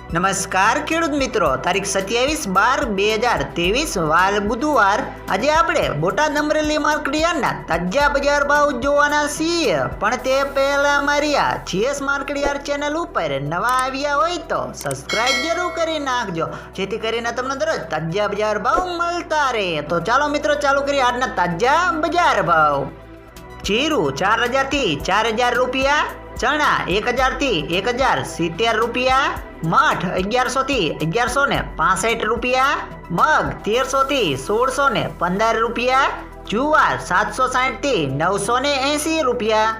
નમસ્કાર ખેડૂત મિત્રો, તારીખ 27/12/2023 વાર બુધવાર. આજે આપણે બોટાદ અમરેલી માર્કેટ યાર્ડના તાજા બજાર ભાવ જોવાના છીએ. પણ તે પહેલા મારી આ જીએસ માર્કેટ યાર્ડ ચેનલ ઉપર નવા આવ્યા હોય તો સબસ્ક્રાઇબ જરૂર કરી નાખજો, જેથી કરીને તમને દરરોજ તાજા બજાર ભાવ મળતા રહે. તો ચાલો મિત્રો, ચાલુ કરીએ આજના તાજા બજાર ભાવ. જીરું 4000 થી 4000 રૂપિયા, ચણા 1000 થી 1070 રૂપિયા, મઠ 1100 થી 1165 રૂપિયા, મગ 1300 થી 1615 રૂપિયા, જુવાર 760 થી 980 રૂપિયા,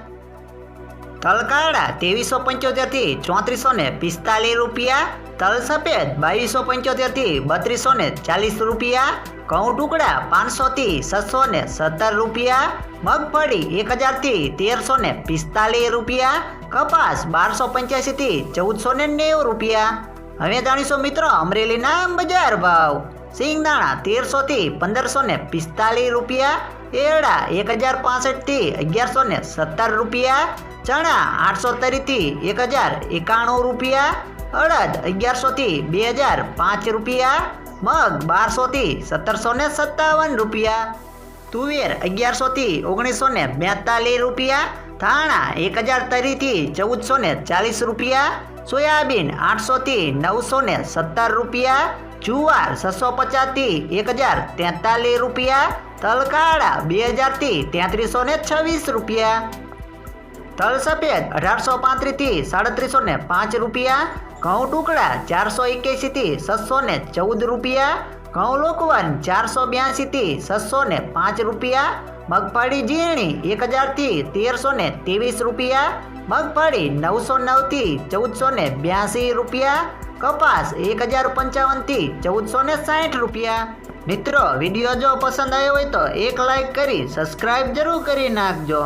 તલકાળા 2375 થી 3445 રૂપિયા, તલ સફેદ 2275 થી 3240 રૂપિયા, ઘઉં ટુકડા 500 થી 617 રૂપિયા, મગફળી 1000 થી 1345 રૂપિયા, કપાસ 1285 થી 1490 રૂપિયા. હવે જાણીશું મિત્રો અમરેલીના બજાર ભાવ. સિંગદાણા 1300 થી 1545 રૂપિયા, એરડા 1065 થી 1117 રૂપિયા, ચણા 830 થી 1091 રૂપિયા, અડદ 1100 થી 2005 રૂપિયા, મગ 1200 થી 1757 રૂપિયા, તુવેર 1100 થી 1942 રૂપિયા, ધાણા 1030 થી 1440 રૂપિયા, સોયાબીન 800 થી 917 રૂપિયા, જુવાર 650 થી 1043 રૂપિયા, તલકાળા 2000 થી 3326 રૂપિયા, તલ સફેદ 1835 થી 3705 રૂપિયા, ઘઉં ટુકડા 481 થી 614 રૂપિયા, ઘઉં લોકવન 482 થી 605 રૂપિયા, મગફળી ઝીણી 1000 થી 1323 રૂપિયા, મગફળી 909 થી 1482 રૂપિયા, કપાસ 1055 થી 1460 રૂપિયા. મિત્રો, વિડીયો જો પસંદ આવ્યો હોય તો એક લાઈક કરી સબસ્ક્રાઇબ જરૂર કરી નાખજો.